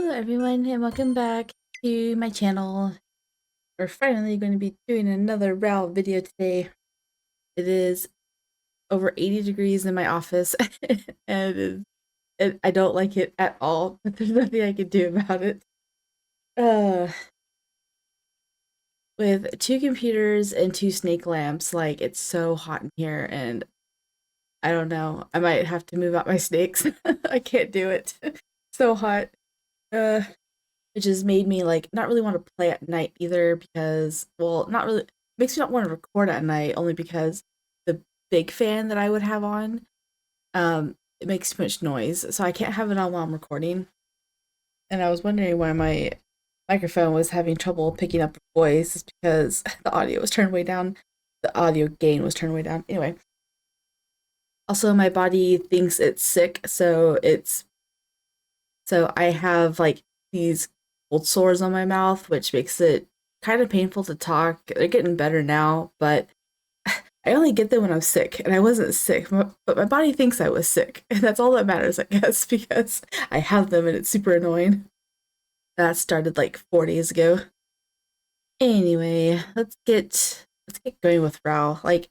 Hello everyone and welcome back to my channel. We're finally going to be doing another Raul video today. It is over 80 degrees in my office and I don't like it at all, but there's nothing I can do about it. With two computers and two snake lamps, like it's so hot in here and I don't know, I might have to move out my snakes. I can't do it. So hot. Uh which has made me like not really want to play at night either because well not really makes me not want to record at night only because the big fan that I would have on it makes too much noise, so I can't have it on while I'm recording. And I was wondering why my microphone was having trouble picking up voice. It's because the audio was turned way down, the audio gain was turned way down. Anyway, also my body thinks it's sick, so I have like these cold sores on my mouth, which makes it kind of painful to talk. They're getting better now, but I only get them when I'm sick, and I wasn't sick, but my body thinks I was sick, and that's all that matters, I guess, because I have them and it's super annoying. That started like 4 days ago. Anyway, let's get going with Rao. Like,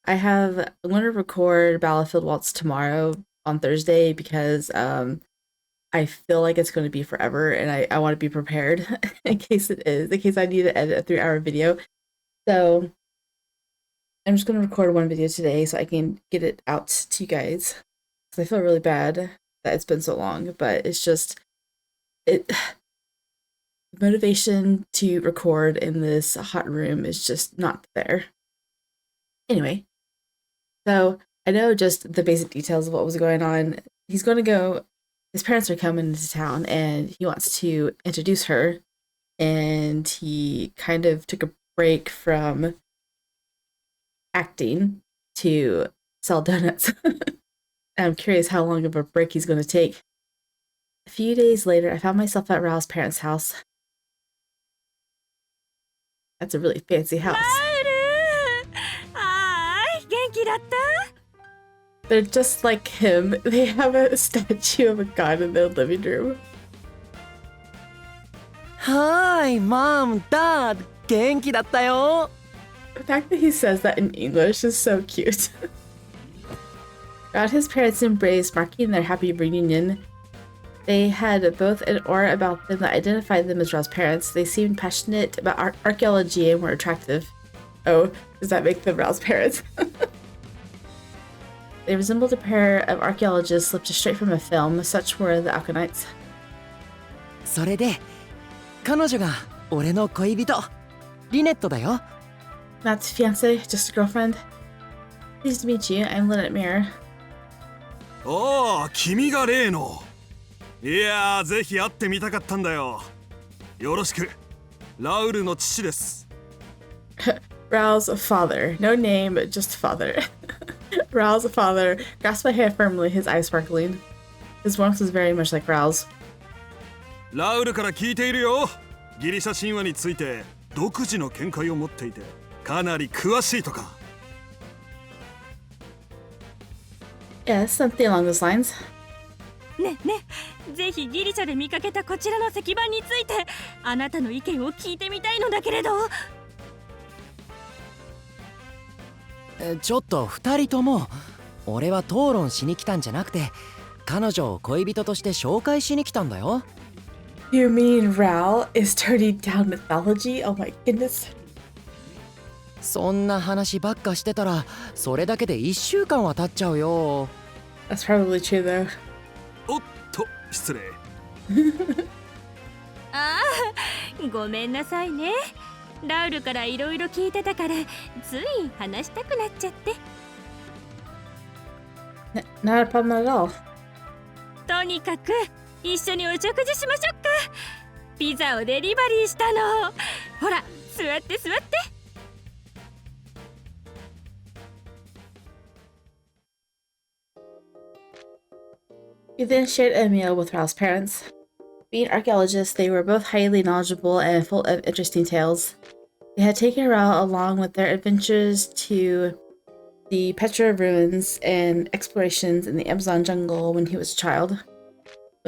I'm gonna record Battlefield Waltz tomorrow on Thursday because I feel like it's going to be forever and I want to be prepared in case it is, in case I need to edit a 3-hour video. So I'm just going to record one video today so I can get it out to you guys. Because I feel really bad that it's been so long, but it's just, the motivation to record in this hot room is just not there. Anyway, so I know just the basic details of what was going on. His parents are coming into town and he wants to introduce her, and he kind of took a break from acting to sell donuts. I'm curious how long of a break he's going to take. A few days later, I found myself at Rao's parents' house. That's a really fancy house. They're just like him. They have a statue of a god in their living room. Hi, Mom, Dad, 元気だったよ. The fact that he says that in English is so cute. Rao his parents embraced, marking their happy reunion. They had both an aura about them that identified them as Rao's parents. They seemed passionate about archaeology and were attractive. Oh, does that make them Rao's parents? They resembled a pair of archaeologists slipped straight from a film. Such were the Aconites. それで、彼女が俺の恋人、リネットだよ。Not fiancé, just a girlfriend. Pleased to meet you. I'm Lynette Mirror. おお、君が例の。いやー、ぜひ会ってみたかったんだよ。よろしく。ラウルの父です。Rao's father. No name, just father. Rao's father grasped my hand firmly, his eyes sparkling. His warmth was very much like Rao's. ラウルから聞いているよ。ギリシャ神話について独自の見解を持っていて、かなり詳しいとか。Yes, something along those lines. ねえねえ、ぜひギリシャで見かけたこちらの石板についてあなたの意見を聞いてみたいのだけれど。ちょっと二人とも、俺は討論しに来たんじゃなくて、彼女を恋人として紹介しに来たんだよ。You mean Raul is turning down mythology? Oh my goodness. そんな話ばっかしてたら、それだけで1週間は経っちゃうよ。That's probably true though. おっと、失礼。ああ、ごめんなさいね。ラウルからいろいろ聞いてたからつい話したくなっちゃって。Not a problem at all. とにかく一緒にお食事しましょうか。ピザをデリバリーしたの。ほら、座って座って。We then shared a meal with Rao's parents. Being archaeologists, they were both highly knowledgeable and full of interesting tales. They had taken Raul along with their adventures to the Petra ruins and explorations in the Amazon jungle when he was a child.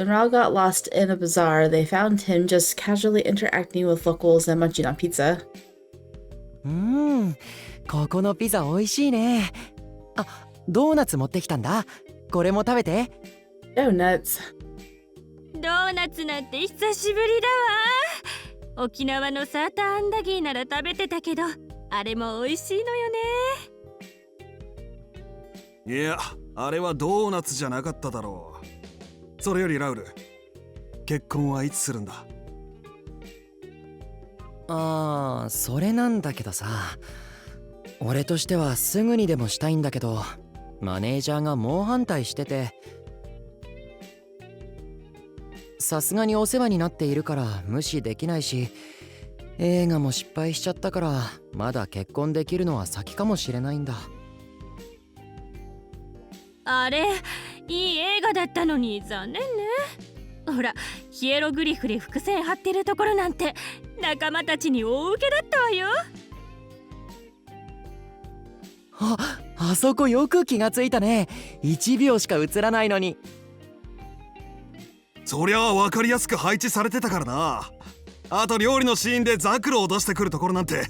When Raul got lost in a bazaar, they found him just casually interacting with locals and munching on pizza. ここのピザ美味しいね。あ、ドーナツ持ってきたんだ。これも食べて。Donuts. ドーナツなんて久しぶりだわ。沖縄のサーターアンダギーなら食べてたけど、あれも美味しいのよね。いや、あれはドーナツじゃなかっただろう。それよりラウル、結婚はいつするんだ？ああ、それなんだけどさ。俺としてはすぐにでもしたいんだけど、マネージャーが猛反対してて。さすがにお世話になっているから無視できないし、映画も失敗しちゃったからまだ結婚できるのは先かもしれないんだ。あれ、いい映画だったのに残念ね。ほら、ヒエログリフで伏線張ってるところなんて仲間たちに大受けだったわよ。あそこよく気がついたね。1秒しか映らないのに。そりゃあ分かりやすく配置されてたからな。あと料理のシーンでザクロを出してくるところなんて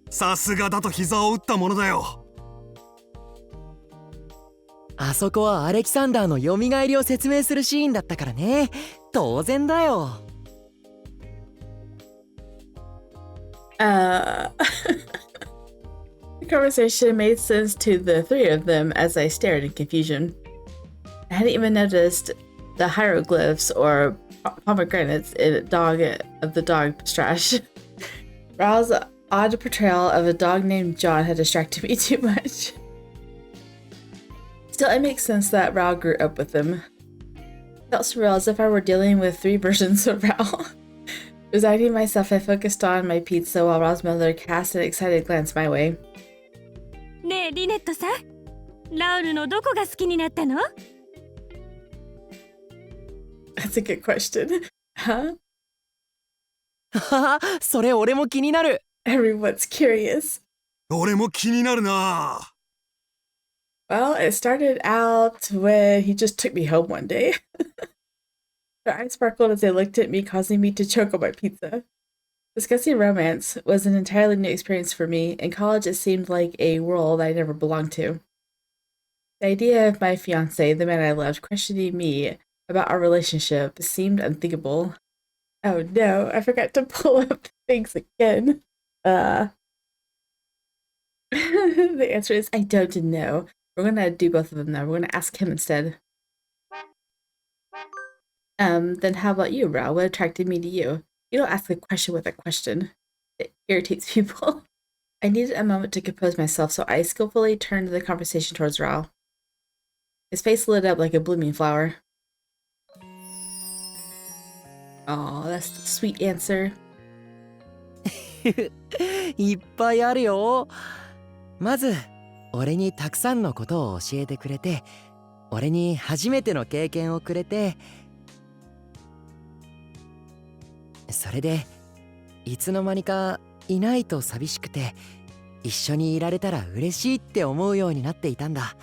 さすがだと膝を打ったものだよ。あそこはアレキサンダーの蘇りを説明するシーンだったからね。当然だよ。The conversation made sense to the three of them as I stared in confusion. I hadn't even noticed the hieroglyphs or pomegranates in dog of the dog trash. Raul's odd portrayal of a dog named John had distracted me too much. Still, it makes sense that Raul grew up with him. It felt surreal, as if I were dealing with three versions of Raul. Resigning myself, I focused on my pizza while Raul's mother cast an excited glance my way. ねえ、リネットさん、ラウルのどこが好きになったの？ That's a good question. Huh? それ俺も気になる。 Everyone's curious. 俺も気になるな。Well, it started out when he just took me home one day. Their eyes sparkled as they looked at me, causing me to choke on my pizza. Discussing romance was an entirely new experience for me. In college, it seemed like a world I never belonged to. The idea of my fiancé, the man I loved, questioning me about our relationship seemed unthinkable. Oh no, I forgot to pull up things again. The answer is I don't know. We're gonna do both of them now. We're gonna ask him instead. Then how about you, Raul? What attracted me to you? You don't ask a question with a question. It irritates people. I needed a moment to compose myself, so I skillfully turned the conversation towards Raul. His face lit up like a blooming flower. Aw, that's the sweet answer. いっぱいあるよ。まず俺にたくさんのことを教えてくれて、俺に初めての経験をくれて、それでいつの間にかいないと寂しくて、一緒にいられたら嬉しいって思うようになっていたんだ。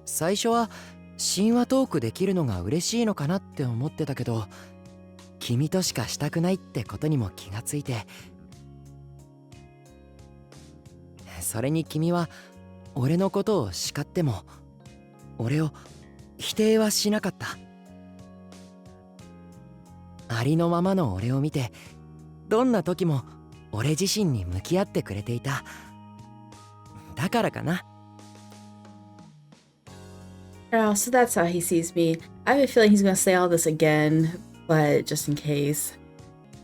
最初は神話トークできるのが嬉しいのかなって思ってたけど、君としかしたくないってことにも気がついて、それに君は俺のことを叱っても俺を否定はしなかった。ありのままの俺を見て、どんな時も俺自身に向き合ってくれていた。だからかな。Oh, so that's how he sees me. I have a feeling he's gonna say all this again, but just in case.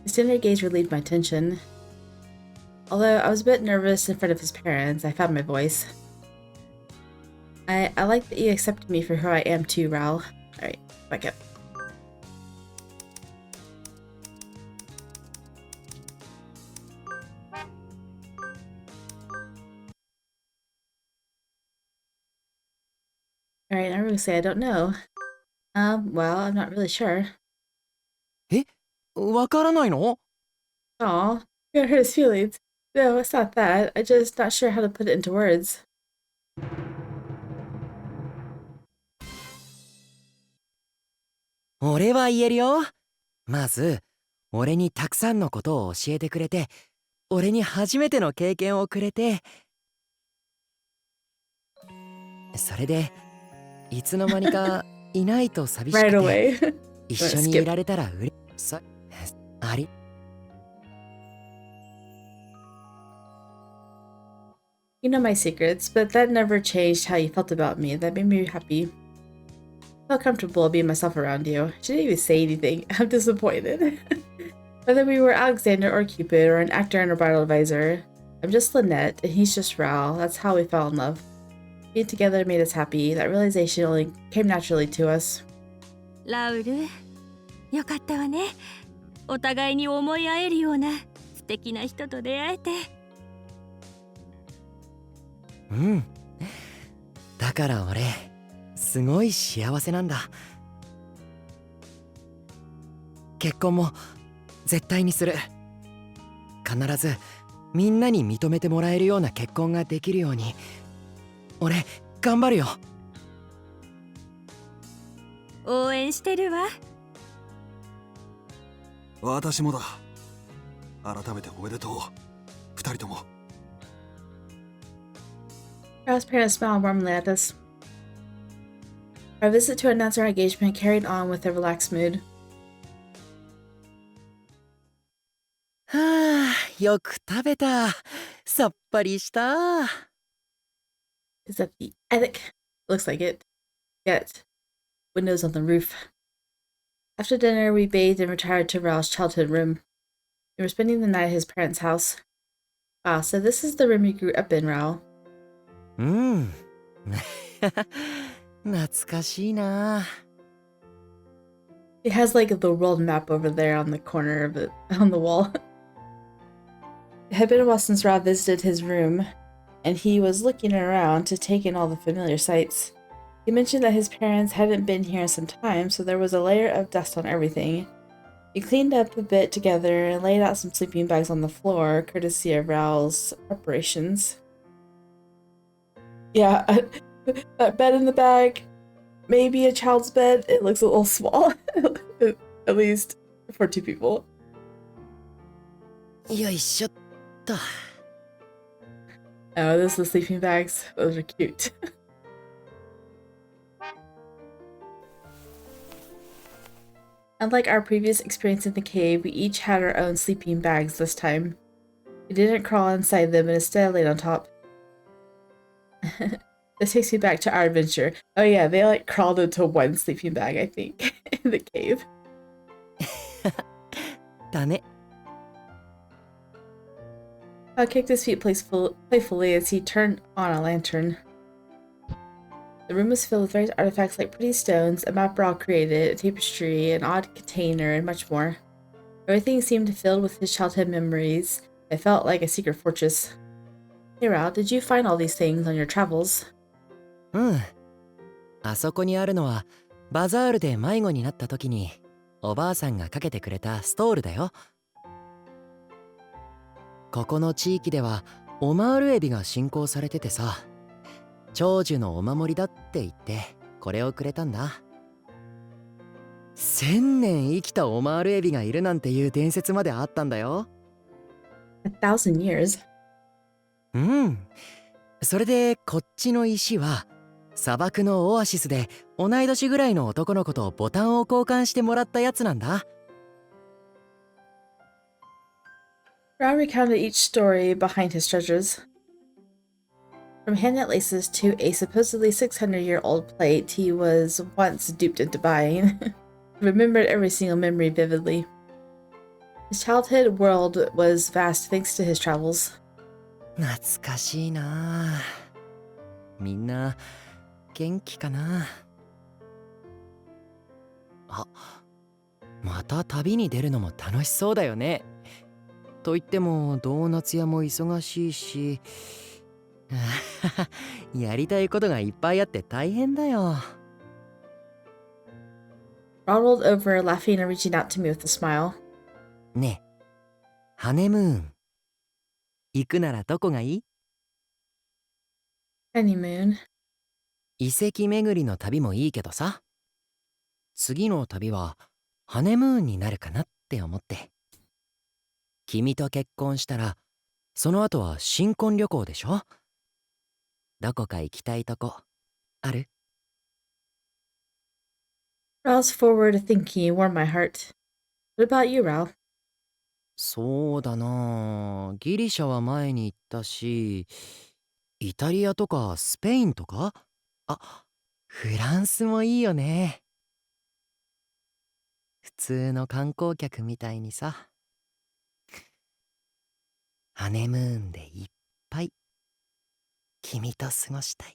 His tender gaze relieved my tension. Although I was a bit nervous in front of his parents, I found my voice. I like that you accepted me for who I am too, Raul. Alright, back up. Alright, I'm gonna say I don't know. Well, I'm not really sure. わからないの？ Aw, you're gonna hurt his feelings. No, it's not that. I'm just not sure how to put it into words. 俺は言えるよ。まず俺にたくさんのことを教えてくれて、俺に初めての経験をくれて、それでいつの間にかいないと寂し Right くて away. 一 Let's 緒にい skip. られたらさあり You know my secrets, but that never changed how you felt about me. That made me happy. I felt comfortable being myself around you. She didn't even say anything. I'm disappointed. Whether we were Alexander or Cupid or an actor and a bridal advisor, I'm just Lynette and he's just Raul. That's how we fell in love. Being together made us happy. That realization only came naturally to us. ラウル、よかったわね。お互いに思い合えるような素敵な人と出会えて。うん。だから俺すごい幸せなんだ。結婚も絶対にする。必ずみんなに認めてもらえるような結婚ができるように俺頑張るよ。応援してるわ。私もだ。改めておめでとう。二人とも。Raul's parents smiled warmly at us. Our visit to announce our engagement carried on with a relaxed mood. はあ、よく食べた。さっぱりした。Is that the attic? Looks like it. Got windows on the roof. After dinner, we bathed and retired to Raul's childhood room. We were spending the night at his parents' house. Wow, so this is the room you grew up in, Raul. うん。懐かしいな。It has like the world map over there on the corner of it, on the wall. It had been a while since Raul visited his room, and he was looking around to take in all the familiar sights. He mentioned that his parents hadn't been here in some time, so there was a layer of dust on everything. We cleaned up a bit together and laid out some sleeping bags on the floor, courtesy of Raul's preparations. Yeah, that bed in the bag, maybe a child's bed. It looks a little small, at least for two people. よいしょっと。Oh, those are the sleeping bags. Those are cute. Unlike our previous experience in the cave, we each had our own sleeping bags this time. We didn't crawl inside them and instead laid on top. This takes me back to our adventure. Oh yeah, they like crawled into one sleeping bag, I think, in the cave. だね。Hal kicked his feet playfully as he turned on a lantern. The room was filled with various artifacts like pretty stones, a map Raul created, a tapestry, an odd container, and much more. Everything seemed filled with his childhood memories. It felt like a secret fortress. Hey Raul, did you find all these things on your travels? うん。あそこにあるのはバザールで迷子になった時におばあさんがかけてくれたストールだよ。ここの地域ではオマールエビが信仰されててさ、長寿のお守りだって言ってこれをくれたんだ。1000年生きたオマールエビがいるなんていう伝説まであったんだよ。1,000 years. うん。それでこっちの石は砂漠のオアシスで同い年ぐらいの男の子とボタンを交換してもらったやつなんだ。Raul recounted each story behind his treasures. From hand necklaces to a supposedly 600-year-old plate he was once duped into buying. He remembered every single memory vividly. His childhood world was vast thanks to his travels. 懐かしいな。みんな元気かな。あ、また旅に出るのも楽しそうだよね。と言ってもドーナツ屋も忙しいしやりたいことがいっぱいあって大変だよ。Raul rolled over, laughing and reaching out to me with a smile. ねえ、ハネムーン行くならどこがいい？ Honeymoon. 遺跡巡りの旅もいいけどさ。次の旅はハネムーンになるかなって思って。君と結婚したらその後は新婚旅行でしょ。どこか行きたいとこある？ Raoul's forward thinking warmed my heart. What about you, Raoul? そうだなあ、ギリシャは前に行ったし、イタリアとかスペインとか、あ、フランスもいいよね。普通の観光客みたいにさ。ハネムーンでいっぱい君と過ごしたい。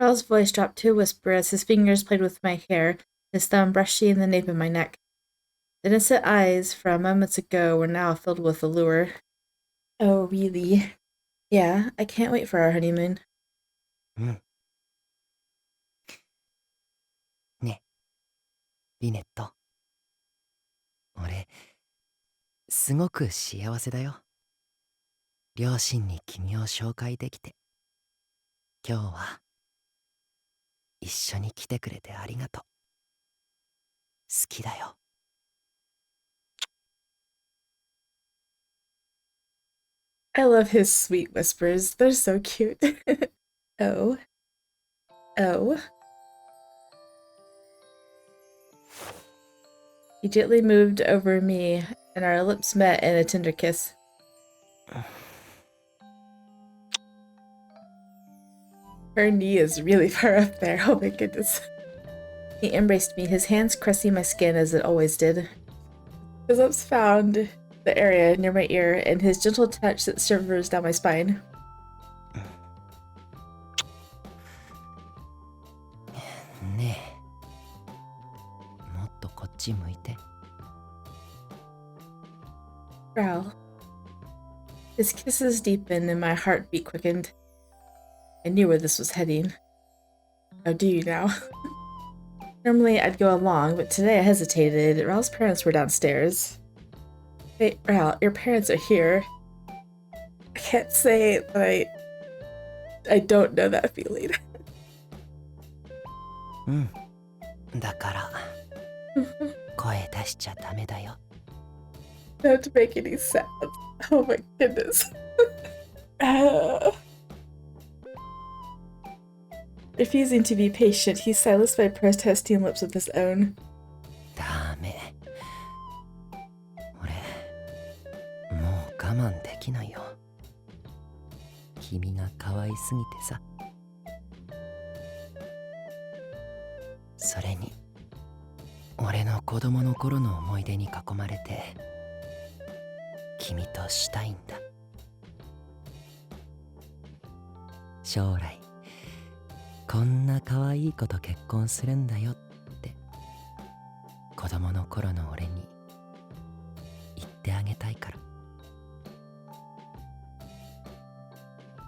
Raoul's voice dropped to a whisper as his fingers played with my hair, his thumb brushy in the nape of my neck. The innocent eyes from moments ago were now filled with allure. Oh, really? Yeah, I can't wait for our honeymoon. うん。ね、リネット。俺、すごく幸せだよ。両親に君を紹介できて。今日は一緒に来てくれてありがとう。好きだよ。I love his sweet whispers. They're so cute. Oh. Oh. He gently moved over me, and our lips met in a tender kiss. Her knee is really far up there. Oh my goodness. He embraced me, his hands caressing my skin as it always did. His lips found the area near my ear, and his gentle touch that shivers down my spine. ねえ、もっとこっち向いて。Raoul. His kisses deepened and my heartbeat quickened. I knew where this was heading. How do you now? Normally I'd go along, but today I hesitated. Raoul's parents were downstairs. Wait, Raoul, your parents are here. I can't say that I don't know that feeling. うん。だから声出しちゃダメだよ。Don't make any sounds. Oh my goodness. Refusing to be patient, he silenced my protesting lips with his own. ダメ。俺、もう我慢できないよ。君が可愛すぎてさ。それに、俺の子供の頃の思い出に囲まれて、君としたいんだ。将来、こんな可愛い子と結婚するんだよって子供の頃の俺に言ってあげたいから。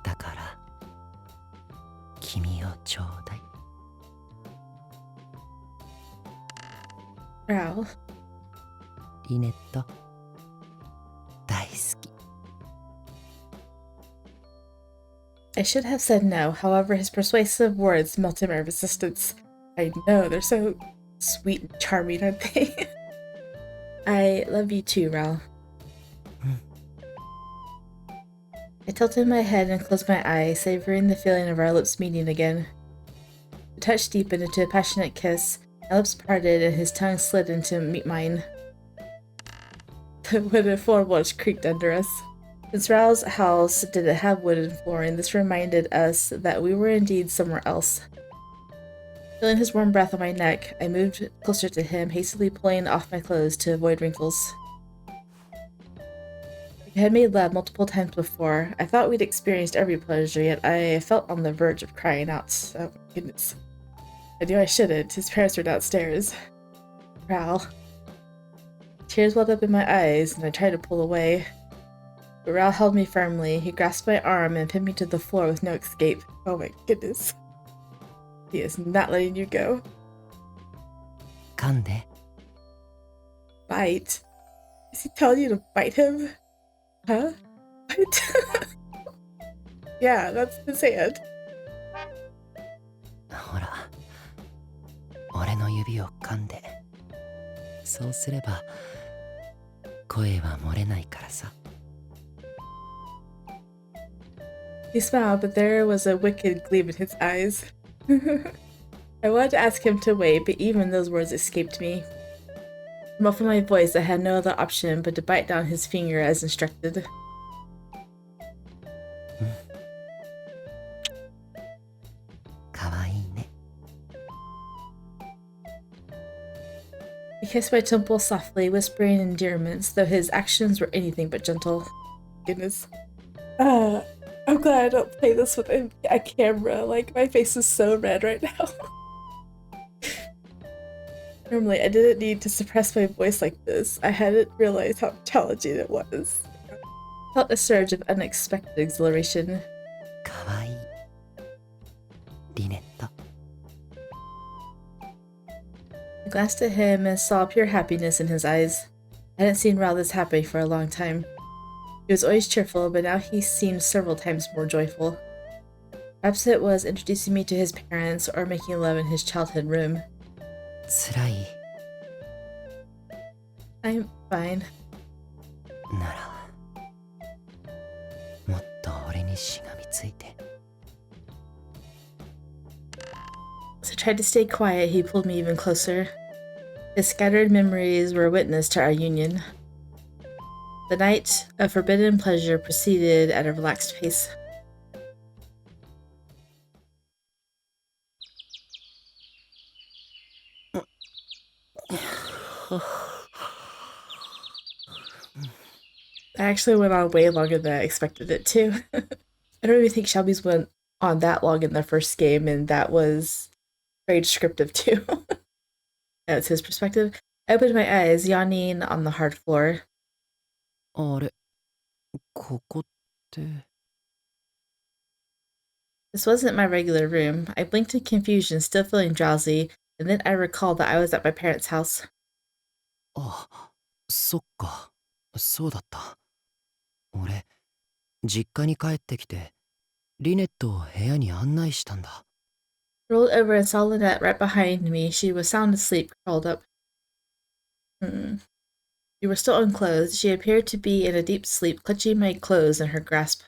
だから君をちょうだい。Raoul. リネット大好き。I should have said no, however his persuasive words melted my resistance. I know, they're so sweet and charming, aren't they? I love you too, Raoul. I tilted my head and closed my eyes, savoring the feeling of our lips meeting again. The touch deepened into a passionate kiss. My lips parted and his tongue slid in to meet mine. The wooden floorboards creaked under us. Since Raoul's house didn't have wooden flooring, this reminded us that we were indeed somewhere else. Feeling his warm breath on my neck, I moved closer to him, hastily pulling off my clothes to avoid wrinkles. We had made love multiple times before. I thought we'd experienced every pleasure, yet I felt on the verge of crying out. Oh my goodness. I knew I shouldn't. His parents were downstairs. Raoul. Tears welled up in my eyes, and I tried to pull away. But Raoul held me firmly. He grasped my arm and pinned me to the floor with no escape. Oh my goodness. He is not letting you go. 噛んで。 Bite? Is he telling you to bite him? Huh? Bite? Yeah, that's his hand. ほら、俺の指を噛んで。そうすれば声は漏れないからさ。 He smiled, but there was a wicked gleam in his eyes. I wanted to ask him to wait, but even those words escaped me. Muffling my voice, I had no other option but to bite down his finger as instructed. He kissed my temple softly, whispering endearments, though his actions were anything but gentle. Goodness. I'm glad I don't play this with a camera. Like, my face is so red right now. Normally, I didn't need to suppress my voice like this. I hadn't realized how challenging it was. I felt a surge of unexpected exhilaration. Kawaii. Lynette. I glanced at him and saw pure happiness in his eyes. I hadn't seen Raul this happy for a long time. He was always cheerful, but now he seemed several times more joyful. Perhaps it was introducing me to his parents or making love in his childhood room. 辛い I'm fine. ならもっと俺にしがみついて。 As I tried to stay quiet, he pulled me even closer. His scattered memories were a witness to our union. The night of forbidden pleasure proceeded at a relaxed pace. I actually went on way longer than I expected it to. I don't even think Shelby's went on that long in the first game, and that was very descriptive too. That's his perspective. I opened my eyes, yawning on the hard floor. あれ、ここって。 This wasn't my regular room. I blinked in confusion, still feeling drowsy, and then I recalled that I was at my parents' house. あ、そっか、そうだった。俺、実家に帰ってきて、リネットを部屋に案内したんだ。 I rolled over and saw Lynette right behind me. She was sound asleep, curled up. You were still unclothed. She appeared to be in a deep sleep, clutching my clothes in her grasp.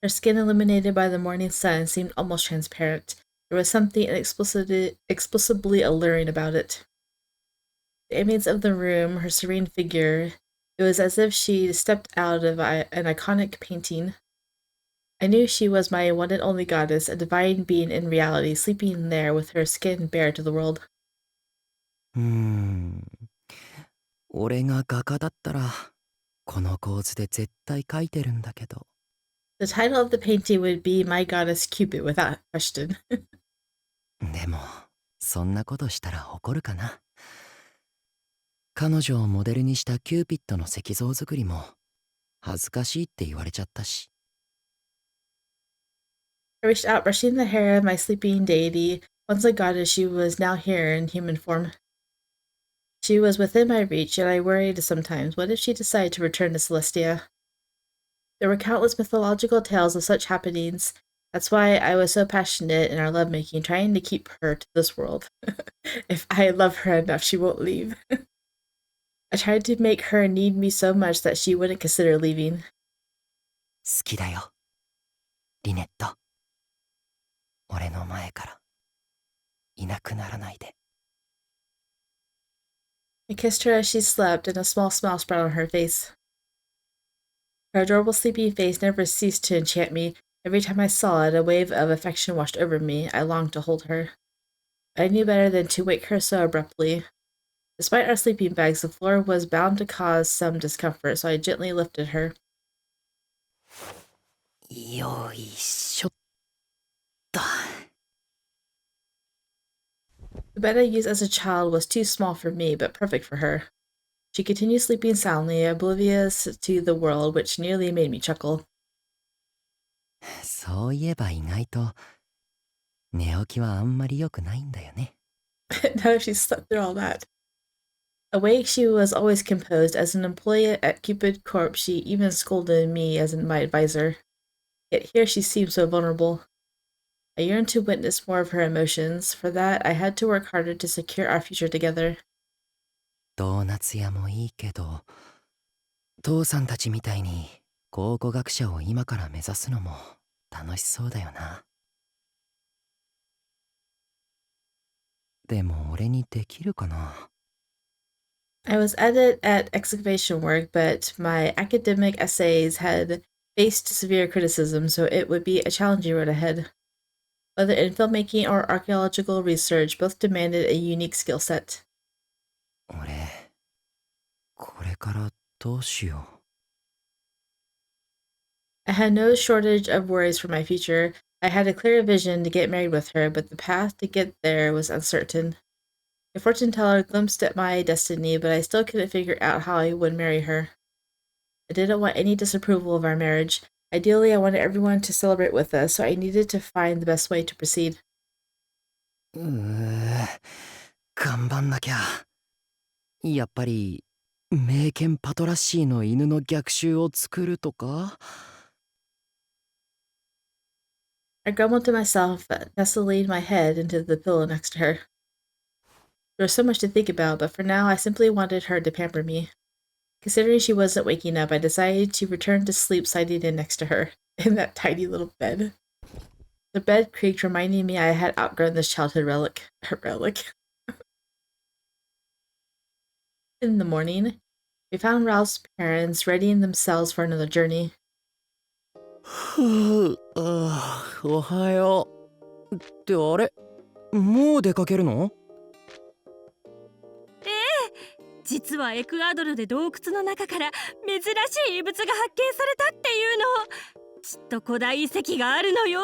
Her skin, illuminated by the morning sun, seemed almost transparent. There was something inexplicably alluring about it. The ambience of the room, her serene figure, it was as if she stepped out of an iconic painting. I knew she was my one and only goddess, a divine being in reality, sleeping there with her skin bare to the world. 俺が画家だったら、この構図で絶対描いてるんだけど。 The title of the painting would be My Goddess Cupid, without question. でも、そんなことしたら怒るかな。彼女をモデルにしたキューピッドの石像作りも恥ずかしいって言われちゃったし。 I reached out, brushing the hair of my sleeping deity. Once a goddess, she was now here in human form. She was within my reach, and I worried sometimes. What if she decided to return to Celestia? There were countless mythological tales of such happenings. That's why I was so passionate in our lovemaking, trying to keep her to this world. If I love her enough, she won't leave. I tried to make her need me so much that she wouldn't consider leaving. 好きだよ、リネット。俺の前からいなくならないで。 I kissed her as she slept, and a small smile spread on her face. Her adorable sleeping face never ceased to enchant me. Every time I saw it, a wave of affection washed over me. I longed to hold her. I knew better than to wake her so abruptly. Despite our sleeping bags, the floor was bound to cause some discomfort, so I gently lifted her. よいしょっと。 The bed I used as a child was too small for me, but perfect for her. She continued sleeping soundly, oblivious to the world, which nearly made me chuckle. そういえば意外と寝起きはあんまり良くないんだよね。 Now that she slept through all that. Awake, she was always composed. As an employee at Cupid Corp, she even scolded me as my advisor. Yet here she seemed so vulnerable. I yearned to witness more of her emotions. For that, I had to work harder to secure our future together. ドーナツ屋もいいけど、父さんたちみたいに考古学者を今から目指すのも楽しそうだよな。でも俺にできるかな。I was adept at excavation work, but my academic essays had faced severe criticism, so it would be a challenging road ahead. Whether in filmmaking or archaeological research, both demanded a unique skill set. 俺、これからどうしよう。I had no shortage of worries for my future. I had a clear vision to get married with her, but the path to get there was uncertain. A fortune teller glimpsed at my destiny, but I still couldn't figure out how I would marry her. I didn't want any disapproval of our marriage. Ideally, I wanted everyone to celebrate with us, so I needed to find the best way to proceed. 頑張んなきゃ。やっぱり名犬パトラッシーの犬の逆襲を作るとか。I grumbled to myself, nestling my head into the pillow next to her. There was so much to think about, but for now I simply wanted her to pamper me. Considering she wasn't waking up, I decided to return to sleep siding in next to her, in that tiny little bed. The bed creaked, reminding me I had outgrown this childhood relic. In the morning, we found Raul's parents readying themselves for another journey. おはよう。ってあれ、もう出かけるの？実はエクアドルで洞窟の中から珍しい遺物が発見されたっていうの。きっと古代遺跡があるのよ。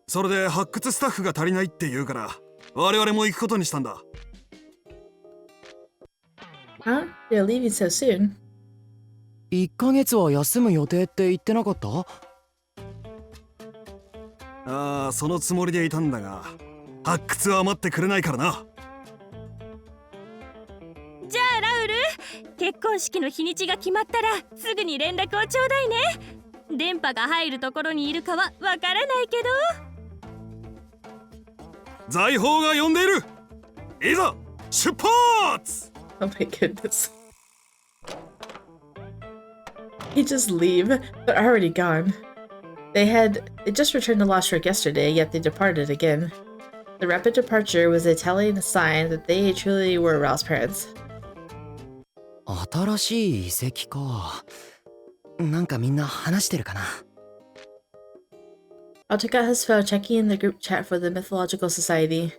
それで発掘スタッフが足りないって言うから我々も行くことにしたんだ。Huh? They're leaving so soon? 1ヶ月は休む予定って言ってなかった？ああ、そのつもりでいたんだが発掘は待ってくれないからな。じゃあラウル、結婚式の日にちが決まったらすぐに連絡をちょうだいね。電波が入るところにいるかはわからないけど。財宝が呼んでいる。いざ出発！ Oh my goodness. He just leave? They're already gone. They just returned to Lost Shore yesterday, yet they departed again. The rapid departure was a telling sign that they truly were Raul's parents. 新しい遺跡か。なんかみんな話してるかな。I'll took out his phone, checking in the group chat for the mythological society.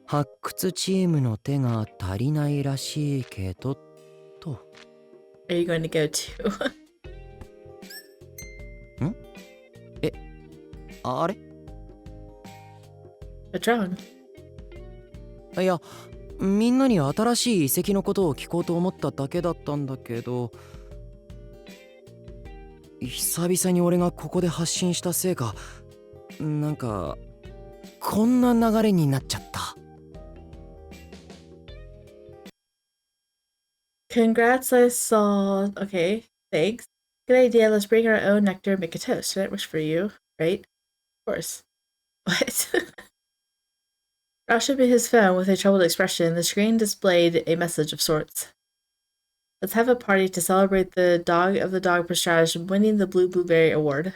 発掘チームの手が足りないらしいけど、と。Are you going to go too? ん？あれ？ What's wrong? いや、みんなに新しい遺跡のことを聞こうと思っただけだったんだけど、久々に俺がここで発信したせいか、なんかこんな流れになっちゃった。Congrats, I saw. Okay, thanks. Good idea. Let's bring our own nectar and make a toast. That works for you, right? Of course. What? Rao showed me his phone with a troubled expression. The screen displayed a message of sorts. Let's have a party to celebrate the dog of the dog prestige winning the Blue Blueberry Award.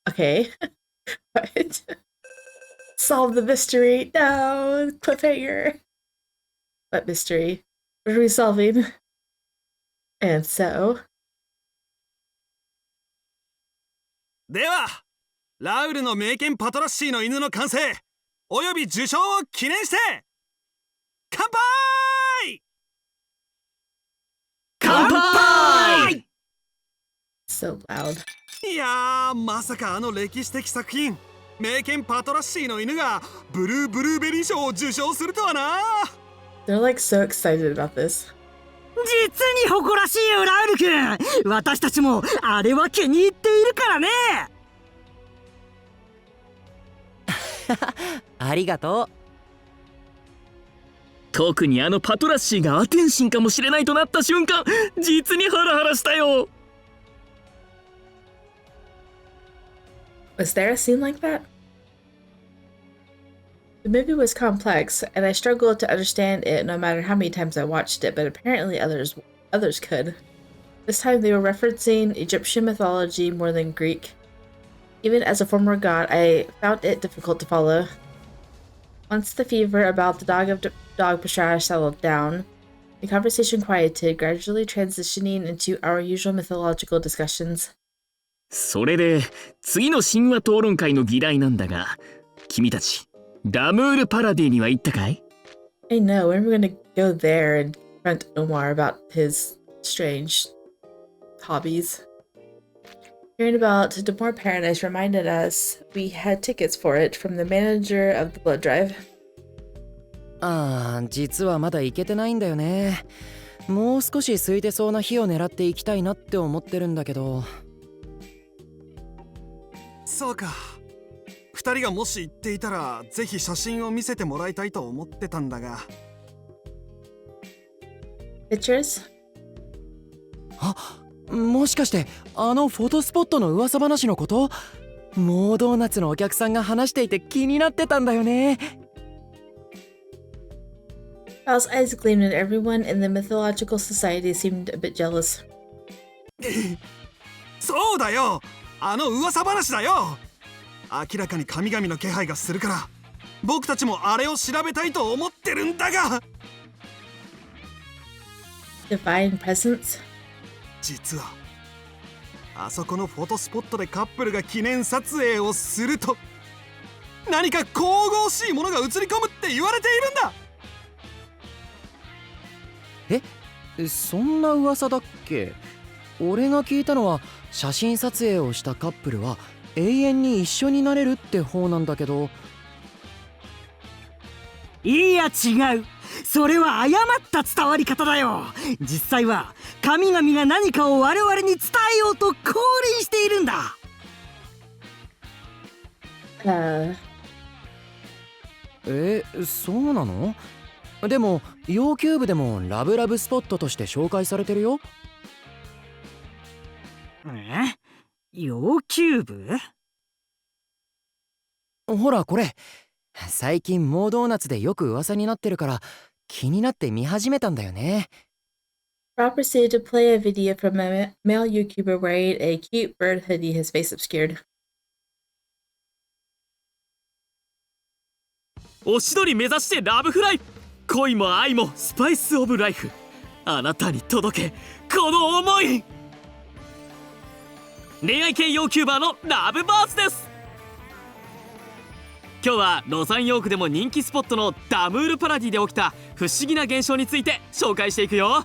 Okay. What? Solve the mystery. No, cliffhanger. What mystery? What are we solving? And so... ではラウルの名犬パトラッシーの犬の完成および受賞を記念して乾杯！乾杯！ So loud. いやー、まさかあの歴史的作品名犬パトラッシーの犬がブルーベリー賞を受賞するとはな。 They're like so excited about this. 実に誇らしいよラウル君。私たちもあれは気に入っているからね。ありがとう。特にあのパトラッシーがアテンシンかもしれないとなった瞬間、実にハラハラしたよ。Was there a scene like that? The movie was complex, and I struggled to understand it no matter how many times I watched it, but apparently others could. This time they were referencing Egyptian mythology more than Greek. Even as a former god, I found it difficult to follow. Once the fever about the dog Bashar settled down, the conversation quieted, gradually transitioning into our usual mythological discussions. それで次の神話討論会の議題なんだが、君たちラムールパラディには行ったかい？ I know, when we're gonna go there and confront Omar about his strange hobbies. Hearing about Demore Paradis reminded us we had tickets for it from the manager of the blood drive. ああ、実はまだ行けてないんだよね。もう少し空いてそうな日を狙って行きたいなって思ってるんだけど。そうか。2人がもし行っていたらぜひ写真を見せてもらいたいと思ってたんだが。Pictures? あ、もしかしてあのフォトスポットの噂話のこと？モードーナツのお客さんが話していて気になってたんだよね。Raul's eyes gleamed and everyone in the mythological society seemed a bit jealous. そうだよ、あの噂話だよ。明らかに神々の気配がするから僕たちもあれを調べたいと思ってるんだが。Divine presence? 実はあそこのフォトスポットでカップルが記念撮影をすると何か神々しいものが映り込むって言われているんだ。そんな噂だっけ？俺が聞いたのは写真撮影をしたカップルは永遠に一緒になれるって方なんだけど。いや違う、それは誤った伝わり方だよ。実際は神々が何かを我々に伝えようと降臨しているんだ。そうなの？でも要救部でもラブラブスポットとして紹介されてるよ。要救部？ほらこれ、最近モードーナツでよく噂になってるから気になって見始めたんだよね。Raul proceeded to play a video from a male YouTuber wearing a cute bird hoodie, his face obscured. おしどり目指してラブフライ、恋も愛もスパイスオブライフ、あなたに届けこの思い。恋愛系 YouTuber のラブバースです。今日はロサンヨークでも人気スポットのダムールパラディで起きた不思議な現象について紹介していくよ。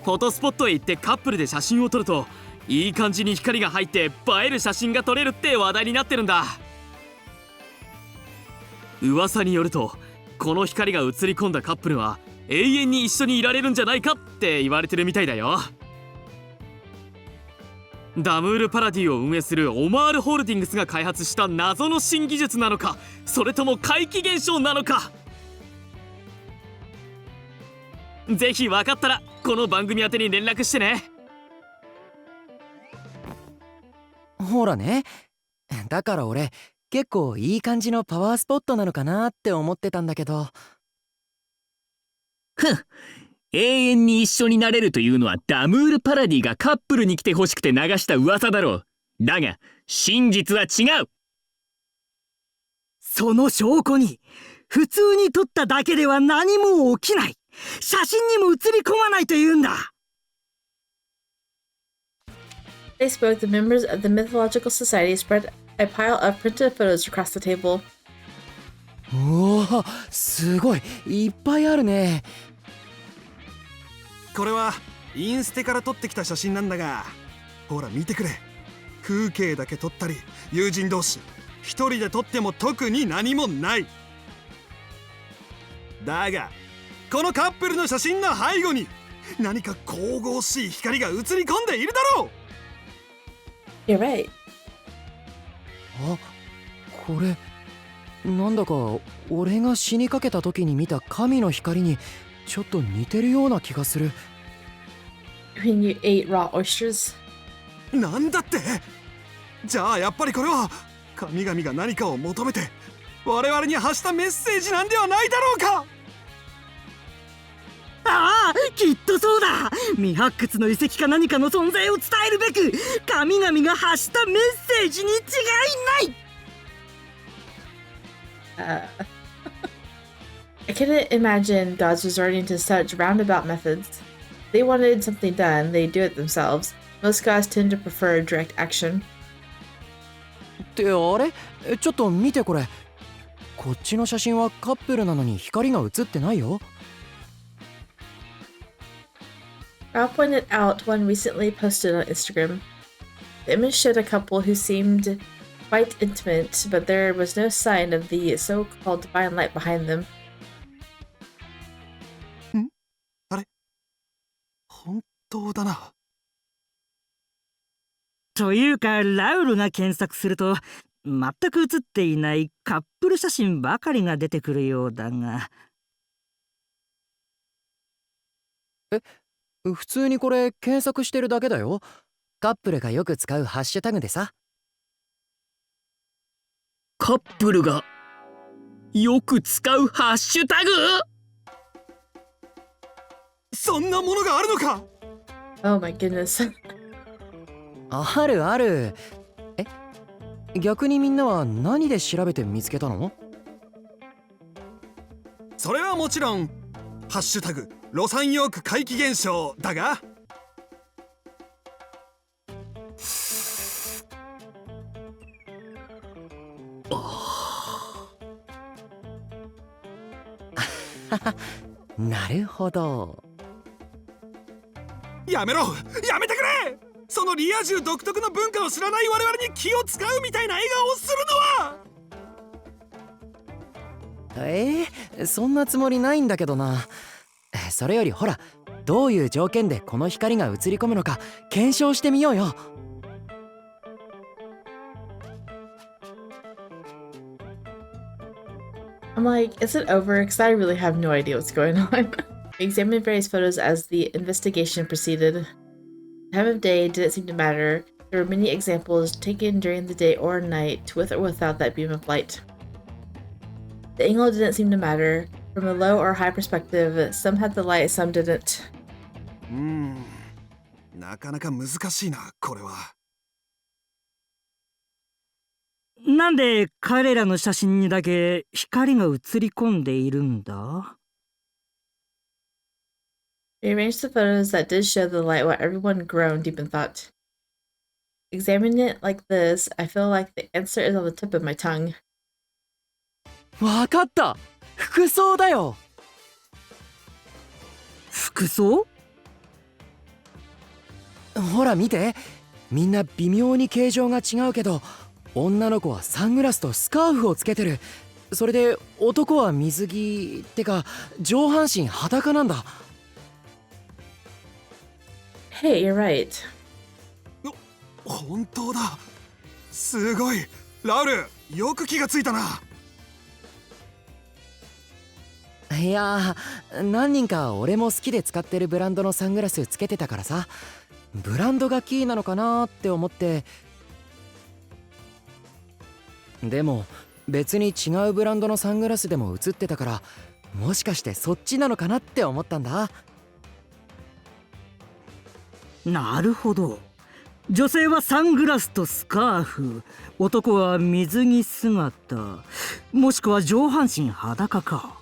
フォトスポットへ行ってカップルで写真を撮るといい感じに光が入って映える写真が撮れるって話題になってるんだ。噂によるとこの光が映り込んだカップルは永遠に一緒にいられるんじゃないかって言われてるみたいだよ。ダムールパラディを運営するオマールホールディングスが開発した謎の新技術なのか、それとも怪奇現象なのか。ぜひ分かったらこの番組宛てに連絡してね。ほらね、だから俺結構いい感じのパワースポットなのかなって思ってたんだけど。永遠に一緒になれるというのはダムールパラディがカップルに来てほしくて流した噂だろう。だが真実は違う。その証拠に普通に撮っただけでは何も起きない、写真にも写り込まないというんだ。They spoke, the members of the mythological society spread a pile of printed photos across the table. うわ、すごいいっぱいあるね。これはインステから撮ってきた写真なんだが、ほら見てくれ。風景だけ撮ったり友人同士一人で撮っても特に何もない。だがこのカップルの写真の背後に何か神々しい光が映り込んでいるだろう。 You're right. あ、これなんだか俺が死にかけた時に見た神の光にちょっと似てるような気がする。When you ate raw oysters? なんだって。じゃあやっぱりこれは神々が何かを求めて我々に発したメッセージなんではないだろうか。ああ、きっとそうだ。未発掘の遺跡か何かの存在を伝えるべく神々が発したメッセージに違いない。I couldn't imagine gods resorting to such roundabout methods. If they wanted something done, they'd do it themselves. Most gods tend to prefer direct action. ってあれ、ちょっと見てこれ。こっちの写真はカップルなのに光が映ってないよ。Raul pointed out one recently posted on Instagram. The image showed a couple who seemed quite intimate, but there was no sign of the so-called divine light behind them. あれ、本当だな。というかラウルが検索すると全く写っていないカップル写真ばかりが出てくるようだが。普通にこれ検索してるだけだよ。カップルがよく使うハッシュタグでさ。カップルがよく使うハッシュタグ？そんなものがあるのか。 Oh my goodness. あるある。逆にみんなは何で調べて見つけたの？それはもちろんハッシュタグロサンヨーク怪奇現象だが。なるほど。やめろ、やめてくれ。そのリア充独特の文化を知らない我々に気を使うみたいな笑顔をするのは。そんなつもりないんだけどな。それよりほら、どういう条件でこの光が映り込むのか検証してみようよ。I'm like, is it over? Because I really have no idea what's going on. We examined various photos as the investigation proceeded. The time of day didn't seem to matter. There were many examples taken during the day or night, with or without that beam of light. The angle didn't seem to matter. From a low or high perspective, some had the light, some didn't. なかなか難しいな、これは。なんで彼らの写真にだけ光が映り込んでいるんだ？ We arranged the photos that did show the light while everyone groaned deep in thought. Examining it like this, I feel like the answer is on the tip of my tongue. わかった。服装だよ。服装？ほら見て。みんな微妙に形状が違うけど、女の子はサングラスとスカーフをつけてる。それで男は水着ってか上半身裸なんだ。Hey, you're right. 本当だ。すごい。ラウル、よく気がついたな。いやー、何人か俺も好きで使ってるブランドのサングラスつけてたからさ、ブランドがキーなのかなって思って。でも別に違うブランドのサングラスでも映ってたから、もしかしてそっちなのかなって思ったんだ。なるほど。女性はサングラスとスカーフ、男は水着姿、もしくは上半身裸か。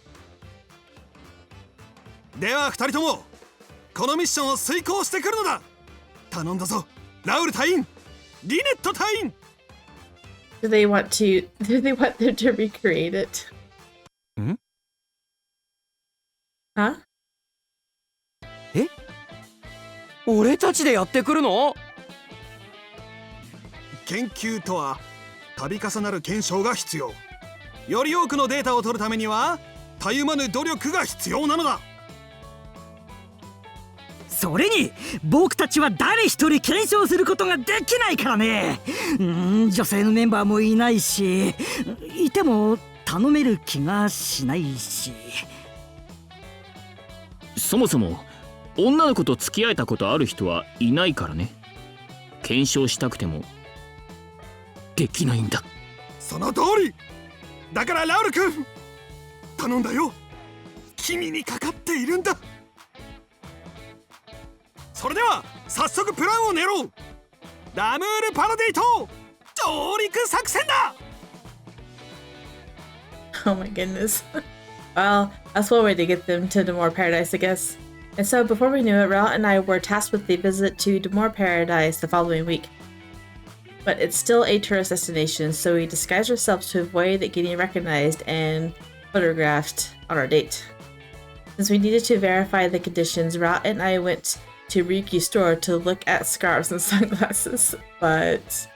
では2人ともこのミッションを遂行してくるのだ。頼んだぞ、ラウル隊員、リネット隊員。Do they want them to recreate it? ん？ Huh? 俺たちでやってくるの？研究とは度重なる検証が必要。より多くのデータを取るためにはたゆまぬ努力が必要なのだ。それに僕たちは誰一人検証することができないからね。女性のメンバーもいないし、いても頼める気がしないし。そもそも女の子と付き合えたことある人はいないからね。検証したくてもできないんだ。その通り。だからラウル君、頼んだよ。君にかかっているんだ。それでは早速プランを練ろう。ラムールパラディ島上陸作戦だ。Oh my goodness. Well, that's one way to get them to Demore Paradise, I guess. And so before we knew it, Raul and I were tasked with the visit to Demore Paradise the following week. But it's still a tourist destination, so we disguised ourselves to avoid getting recognized and photographed on our date. Since we needed to verify the conditions, Raul and I went to Ryuki's store to look at scarves and sunglasses, but...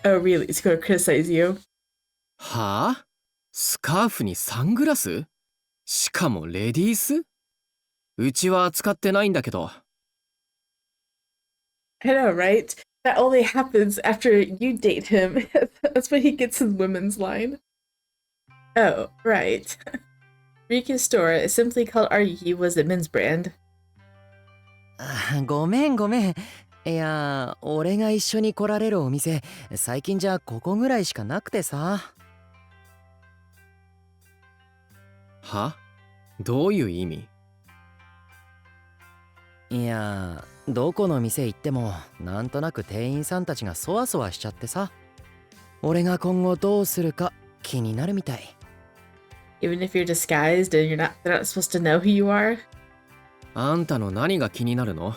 Oh really, he's gonna criticize you. はあ？スカーフにサングラス？しかもレディース？うちは使ってないんだけど。I know, right? That only happens after you date him. That's when he gets his women's line. Oh, right. Ryuki's store, simply called Ryuki, was a men's brand. ごめんごめん。いや、俺が一緒に来られるお店、最近じゃここぐらいしかなくてさ。は？どういう意味？いや、どこの店行ってもなんとなく店員さんたちがそわそわしちゃってさ。俺が今後どうするか気になるみたい。Even if you're disguised and they're not supposed to know who you are? あんたの何が気になるの？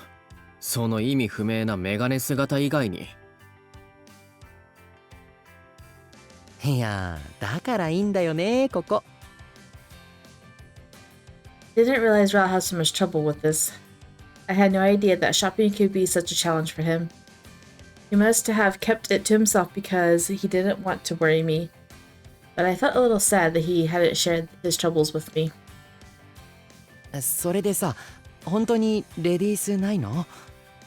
その意味不明なメガネ姿以外に。いや、だからいいんだよね、ここ。Didn't realize Raul had so much trouble with this. I had no idea that shopping could be such a challenge for him. He must have kept it to himself because he didn't want to worry me. But I felt a little sad that he hadn't shared his troubles with me. それでさ、本当にレディースないの？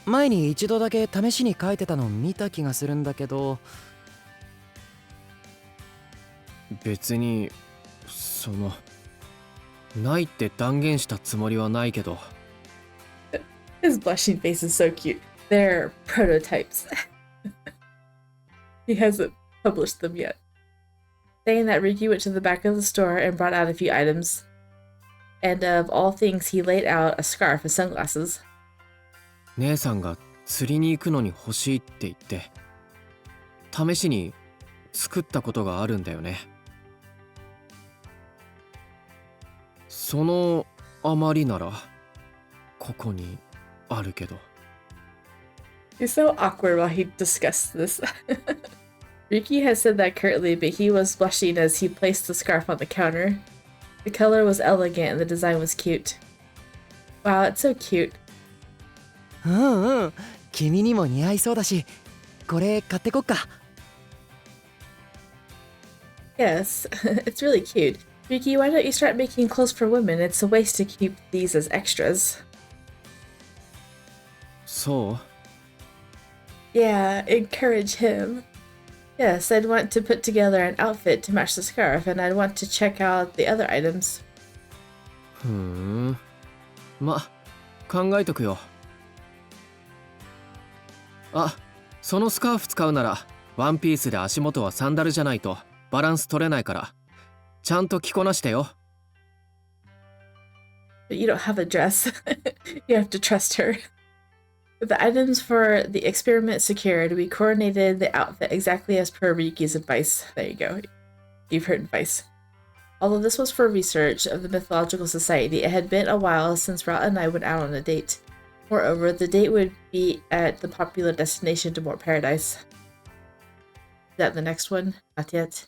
前に一度だけ試しに書いてたの見た気がするんだけど。別にないって断言したつもりはないけど。His blushing face is so cute. They're prototypes. He hasn't published them yet. Saying that, Ryuki went to the back of the store and brought out a few items. And of all things, he laid out a scarf and sunglasses. 姉さんが釣りに行くのに欲しいって言って、試しに作ったことがあるんだよね。そのあまりならここにあるけど。He's so awkward while he discussed this. Ryuki had said that curtly, but he was blushing as he placed the scarf on the counter. The color was elegant and the design was cute. Wow, it's so cute. うんうん、君にも似合いそうだし、これ買ってこっか。Yes, it's really cute. Ryuki, why don't you start making clothes for women? It's a waste to keep these as extras. そう？ Yeah, encourage him. Yes, I'd want to put together an outfit to match the scarf, and I'd want to check out the other items. ふーん。ま、考えとくよ。あ、そのスカーフ使うなら、ワンピースで足元はサンダルじゃないとバランス取れないから、ちゃんと着こなしてよ。But you don't have a dress. You have to trust her. With the items for the experiment secured, we coordinated the outfit exactly as per Ryuki's advice. There you go. You've heard advice. Although this was for research of the Mythological Society, it had been a while since Raul and I went out on a date. Moreover, the date would be at the popular destination Demore Paradise. Is that the next one? Not yet.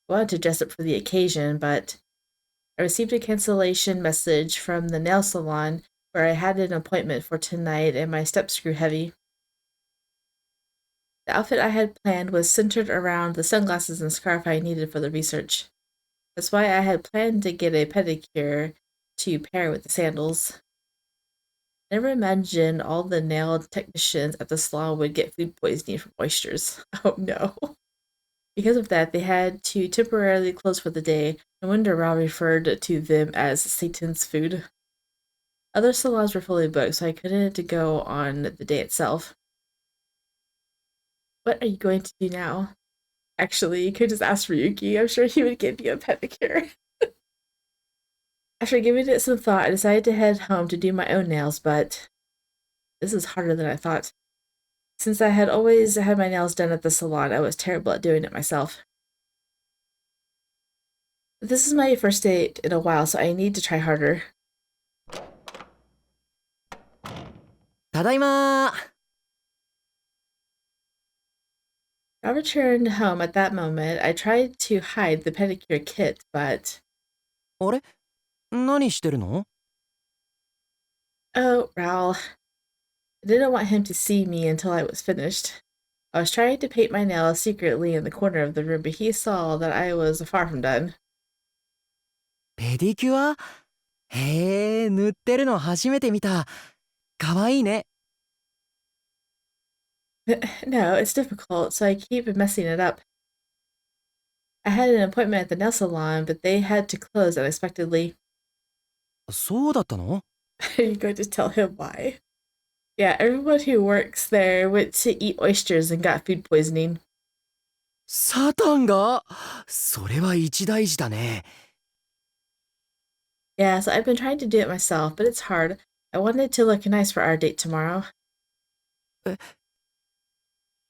I wanted to dress up for the occasion, but I received a cancellation message from the nail salon where I had an appointment for tonight and my steps grew heavy. The outfit I had planned was centered around the sunglasses and scarf I needed for the research. That's why I had planned to get a pedicure to pair with the sandals. Never imagined all the nail technicians at the salon would get food poisoning from oysters. Oh no. Because of that, they had to temporarily close for the day. No wonder Raul referred to them as Satan's food. Other salons were fully booked, so I couldn't go on the day itself. What are you going to do now? Actually, you could just ask Ryuki. I'm sure he would give you a pedicure. After giving it some thought, I decided to head home to do my own nails, but this is harder than I thought. Since I had always had my nails done at the salon, I was terrible at doing it myself. This is my first date in a while, so I need to try harder. ただいまー。 I returned home at that moment. I tried to hide the pedicure kit, but... あれ何してるの？ Oh, Raul. I didn't want him to see me until I was finished. I was trying to paint my nails secretly in the corner of the room, but he saw that I was far from done. ペディキュア？へえ、塗ってるの初めて見た。かわいいね。No, it's difficult, so I keep messing it up. I had an appointment at the nail salon, but they had to close unexpectedly. そうだったの？ Are you going to tell him why? Yeah, everyone who works there went to eat oysters and got food poisoning. サタンが？それは一大事だね。Yeah, so I've been trying to do it myself, but it's hard. I wanted to look nice for our date tomorrow.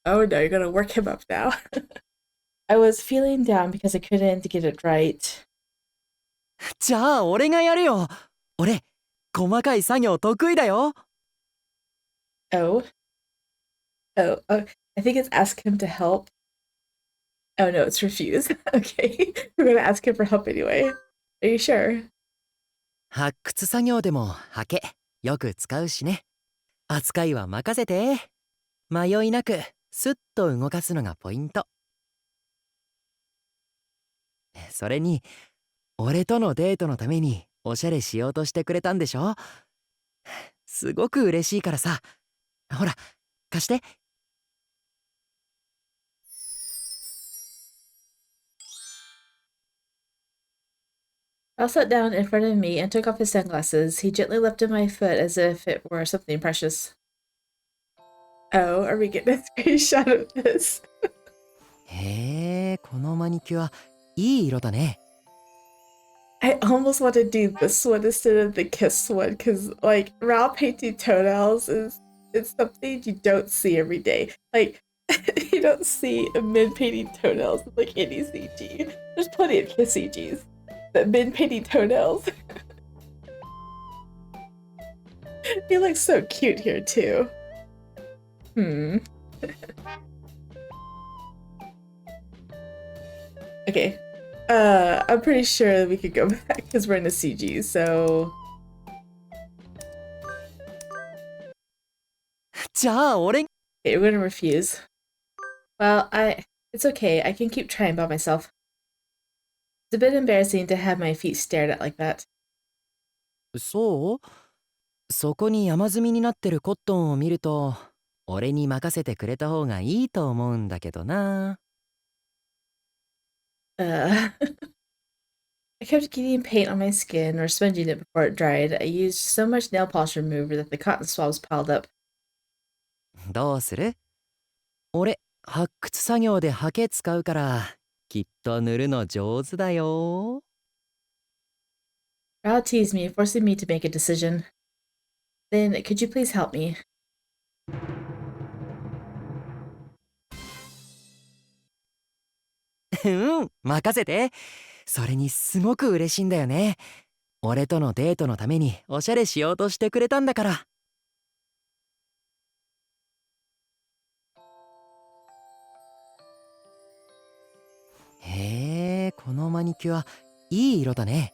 Oh no, you're gonna work him up now. I was feeling down because I couldn't get it right. じゃあ俺がやるよ。俺、細かい作業得意だよ。Oh. Oh, I think it's ask him to help. Oh no, it's refuse. Okay, we're gonna ask him for help anyway. Are you sure? 発掘作業でもハケよく使うしね。扱いは任せて。迷いなくスッと動かすのがポイント。それに俺とのデートのためにおしゃれしようとしてくれたんでしょ。すごく嬉しいからさ。ほら貸して。Al sat down in front of me and took off his sunglasses. He gently lifted my foot as if it were something precious. Oh, are we getting a screenshot of this? へえ、このマニキュアいい色だね。I almost want to do this one instead of the kiss one, because like Raul painting toenails it's something you don't see every day. Like you don't see a men painting toenails in like any CG. There's plenty of kiss CGs, but men painting toenails. He looks so cute here too. Okay. I'm pretty sure we could go back because we're in a CG, so... じゃあ俺 Okay, we're gonna refuse. Well, it's okay. I can keep trying by myself. It's a bit embarrassing to have my feet stared at like that. そう？そこに山積みになってるコットンを見ると俺に任せてくれた方がいいと思うんだけどな。I kept getting paint on my skin or sponging it before it dried. I used so much nail polish remover that the cotton swabs piled up. どうする？俺発掘作業でハケ使うからきっと塗るの上手だよ。Raul teased me, forcing me to make a decision. Then, could you please help me? うん、任せて。それにすごく嬉しいんだよね。俺とのデートのためにおしゃれしようとしてくれたんだから。へえ、このマニキュアいい色だね。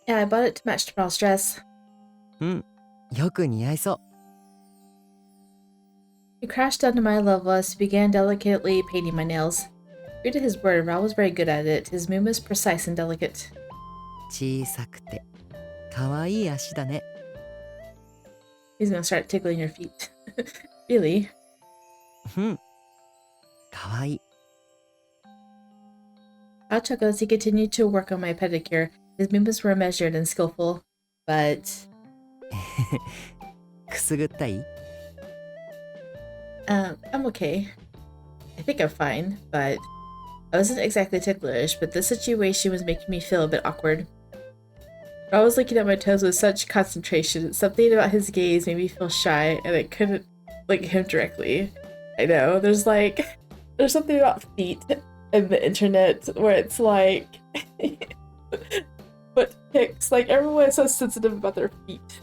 Yeah, I bought it to match Raul's dress. うん、よく似合いそう。He crashed down to my level as he began delicately painting my nails. True to his word, Raul was very good at it. His movement was precise and delicate. 小さくてかわいい足だね。He's gonna start tickling your feet. Really? うん、かわいい。I'll chuckle as he continued to work on my pedicure. His movements were measured and skillful, but... くすぐったい？ I'm okay. I think I'm fine, but I wasn't exactly ticklish, but this situation was making me feel a bit awkward. I was looking at my toes with such concentration. Something about his gaze made me feel shy, and I couldn't look at him directly. I know, there's something about feet in the internet where it's like, foot pics, like everyone is so sensitive about their feet.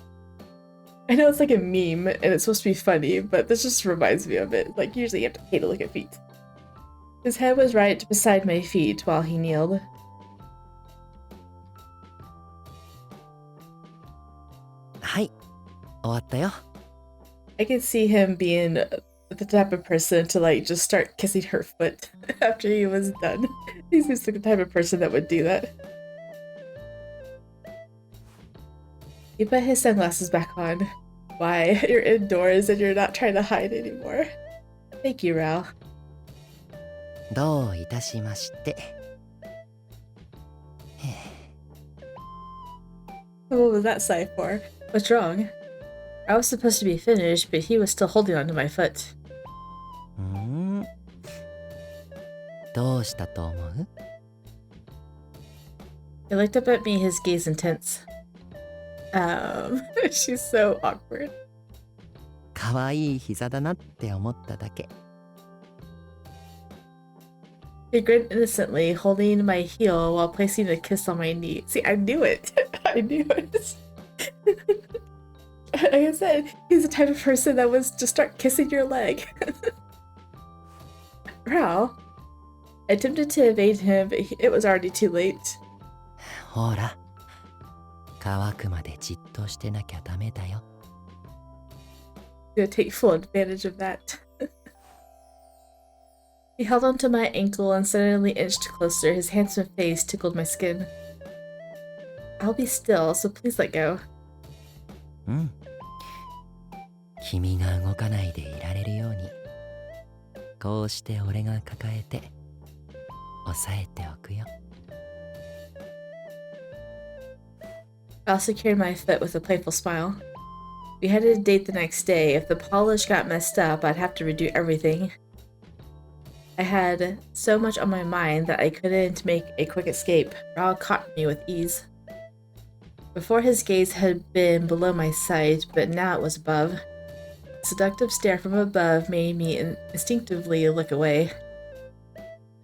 I know it's like a meme and it's supposed to be funny, but this just reminds me of it. Like, usually you have to pay to look at feet. His head was right beside my feet while he kneeled. Hi, 終わったよ。 I could see him being the type of person to like just start kissing her foot after he was done. He seems like the type of person that would do that. He put his sunglasses back on. Why? You're indoors and you're not trying to hide anymore. Thank you, Raul. どういたしまして。 What was that sigh for? What's wrong? I was supposed to be finished, but he was still holding onto my foot. どうしたと思う？ He looked up at me, his gaze intense. She's so awkward. かわいい膝だなって思っただけ。 He grinned innocently, holding my heel while placing a kiss on my knee. See, I knew it. I knew it. Like I said, he's the type of person that was just start kissing your leg. Raul. I attempted to evade him, but it was already too late. ほら、乾くまでじっとしてなきゃダメだよ。 Gonna take full advantage of that. He held onto my ankle and suddenly inched closer. His handsome face tickled my skin. I'll be still, so please let go. うん。君が動かないでいられるように、こうして俺が抱えて、押さえておくよ。 Val secured my foot with a playful smile. We had a date the next day. If the polish got messed up, I'd have to redo everything. I had so much on my mind that I couldn't make a quick escape. Raul caught me with ease. Before his gaze had been below my sight, but now it was above. A seductive stare from above made me instinctively look away.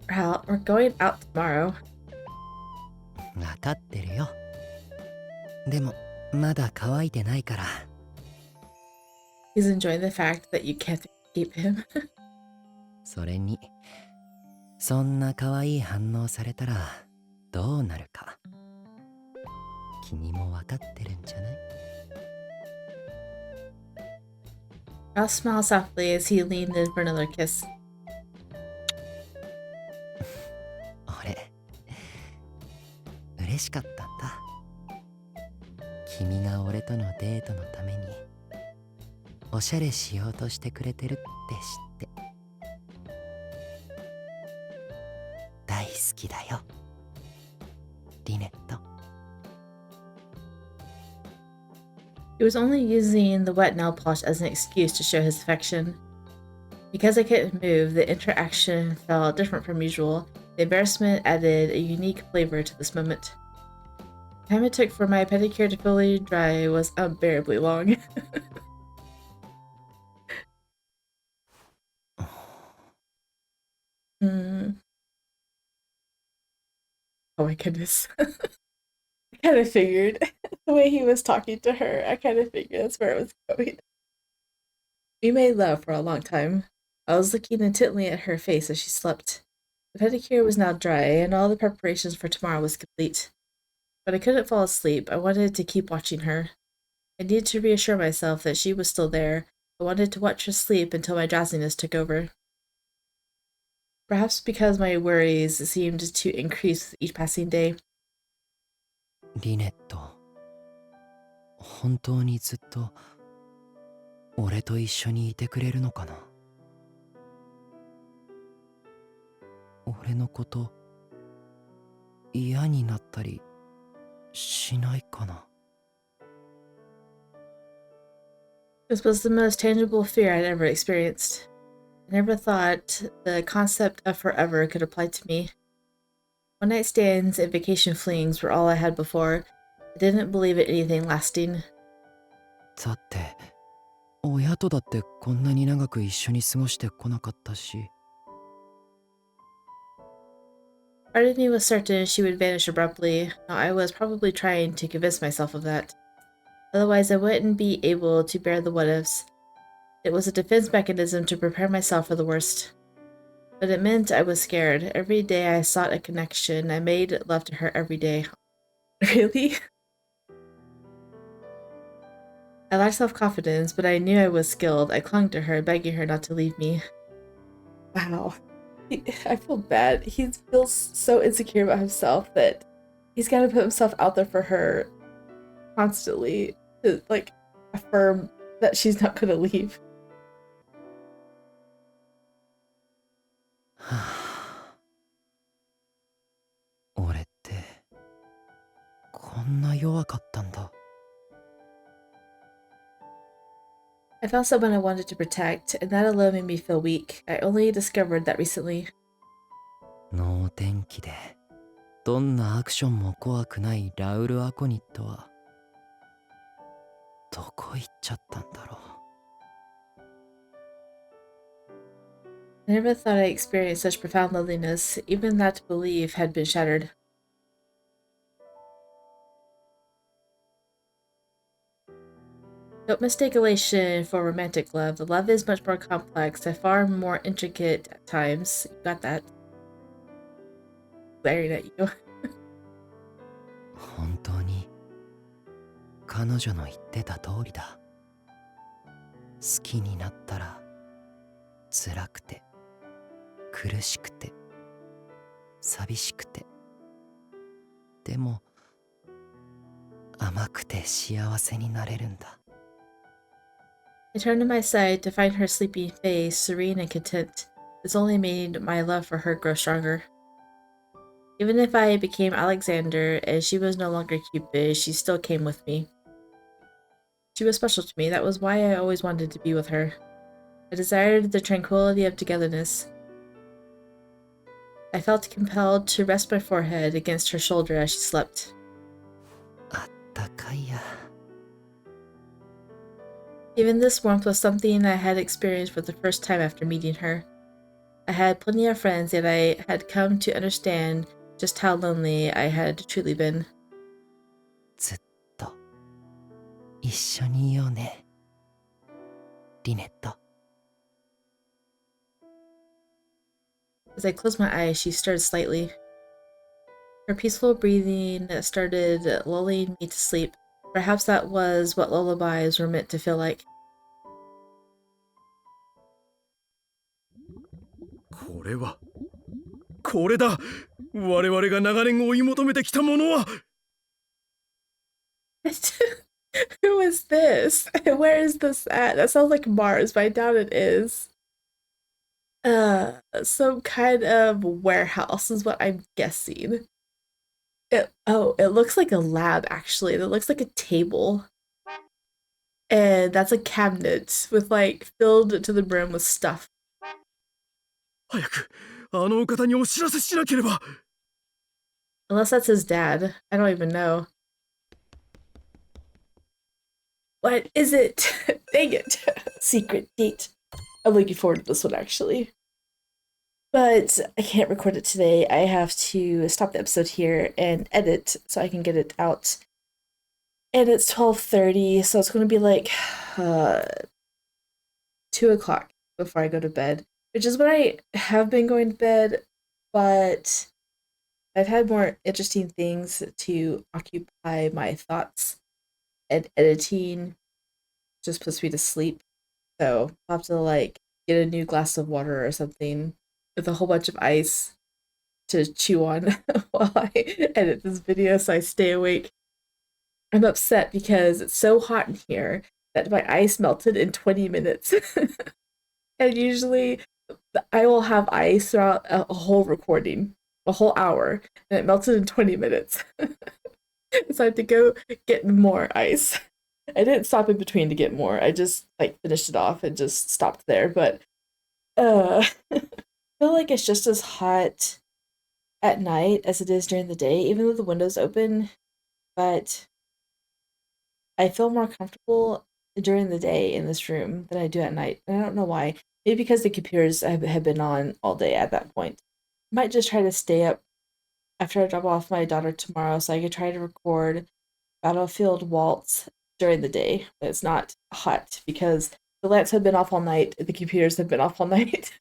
Raul, we're going out tomorrow. わかってるよ。でも、まだ乾いてないから。 He's enjoying the fact that you can't escape him. それに、そんな可愛い反応されたらどうなるか。君もわかってるんじゃない？ Raul smiled softly as he leaned in for another kiss. 俺、嬉しかったんだ。君が俺とのデートのためにおしゃれしようとしてくれてるって知って大好きだよ、リネット。 He was only using the wet nail polish as an excuse to show his affection. Because I couldn't move, the interaction felt different from usual. The embarrassment added a unique flavor to this moment. The time it took for my pedicure to fully dry was unbearably long. Oh my goodness. I kind of figured. The way he was talking to her, I kind of figured that's where it was going. We made love for a long time. I was looking intently at her face as she slept. The pedicure was now dry, and all the preparations for tomorrow was complete. But I couldn't fall asleep. I wanted to keep watching her. I needed to reassure myself that she was still there. I wanted to watch her sleep until my drowsiness took over. Perhaps because my worries seemed to increase with each passing day. リネット、本当にずっと俺と一緒にいてくれるのかな。俺のこと嫌になったりしないかな。 This was the most tangible fear I'd ever experienced. I never thought the concept of forever could apply to me. One night stands and vacation flings were all I had before. I didn't believe in anything lasting. だって親とだってこんなに長く一緒に過ごしてこなかったし。 Part of me was certain she would vanish abruptly. Now, I was probably trying to convince myself of that. Otherwise, I wouldn't be able to bear the what-ifs. It was a defense mechanism to prepare myself for the worst. But it meant I was scared. Every day I sought a connection. I made love to her every day. Really? I lacked self-confidence, but I knew I was skilled. I clung to her, begging her not to leave me. Wow. I feel bad. He feels so insecure about himself that he's got to put himself out there for her constantly to, like, affirm that she's not going to leave. 俺ってこんな弱かったんだ。 I found someone I wanted to protect, and that alone made me feel weak. I only discovered that recently. 能天気でどんなアクションも怖くないラウル・アコニットはどこ行っちゃったんだろう。 I never thought I experienced such profound loneliness. Even that belief had been shattered. Don't mistake elation for romantic love. The love is much more complex and far more intricate at times. You got that. Glaring at you. 本当に彼女の言ってた通りだ。好きになったら辛くて苦しくて寂しくてでも甘くて幸せになれるんだ。 I turned to my side to find her sleeping face, serene and content. This only made my love for her grow stronger. Even if I became Alexander and she was no longer Cupid, she still came with me. She was special to me. That was why I always wanted to be with her. I desired the tranquility of togetherness. I felt compelled to rest my forehead against her shoulder as she slept. あったかいや。 Even this warmth was something I had experienced for the first time after meeting her. I had plenty of friends, yet I had come to understand just how lonely I had truly been. ずっと一緒にいようね、リネット。 As I closed my eyes, she stirred slightly. Her peaceful breathing started lulling me to sleep. Perhaps that was what lullabies were meant to feel like. これだ。我々が長年追い求めてきたものは。Who is this? Where is this at? That sounds like Mars, but I doubt it is. Some kind of warehouse is what I'm guessing. It looks like a lab actually. It looks like a table. And that's a cabinet with like filled to the brim with stuff. 早くあのお方にお知らせしなければ。 Unless that's his dad. I don't even know. What is it? Dang it. Secret date. I'm looking forward to this one actually. But I can't record it today. I have to stop the episode here and edit so I can get it out. And it's 12:30, so it's going to be like 2 o'clock before I go to bed, which is when I have been going to bed, but I've had more interesting things to occupy my thoughts, and editing just puts me to sleep. So I'll have to like get a new glass of water or something with a whole bunch of ice to chew on while I edit this video so I stay awake. I'm upset because it's so hot in here that my ice melted in 20 minutes. And usually I will have ice throughout a whole recording, a whole hour, and it melted in 20 minutes. So I had to go get more ice. I didn't stop in between to get more. I just like finished it off and just stopped there. But I feel like it's just as hot at night as it is during the day, even though the window's open. But I feel more comfortable during the day in this room than I do at night. And I don't know why. Maybe because the computers have been on all day at that point. Might just try to stay up after I drop off my daughter tomorrow so I could try to record Battlefield Waltz during the day, but it's not hot because the lights have been off all night, the computers have been off all night.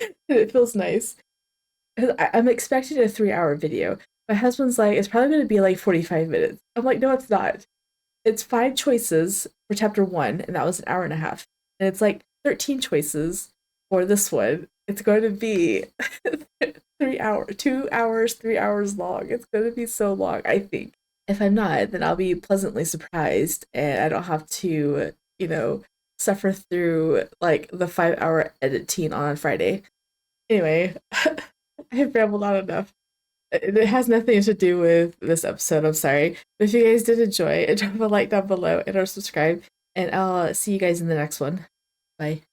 And it feels nice. I'm expecting a 3-hour video. My husband's like, it's probably going to be like 45 minutes. I'm like, no, it's not. It's 5 choices for chapter 1, and that was an hour and a half. And it's like 13 choices for this one. It's going to be 2 hours, 3 hours long. It's going to be so long, I think. If I'm not, then I'll be pleasantly surprised and I don't have to, suffer through like the 5-hour editing on a Friday. Anyway, I have rambled on enough. It has nothing to do with this episode, I'm sorry. But if you guys did enjoy, drop a like down below and or subscribe. And I'll see you guys in the next one. Bye.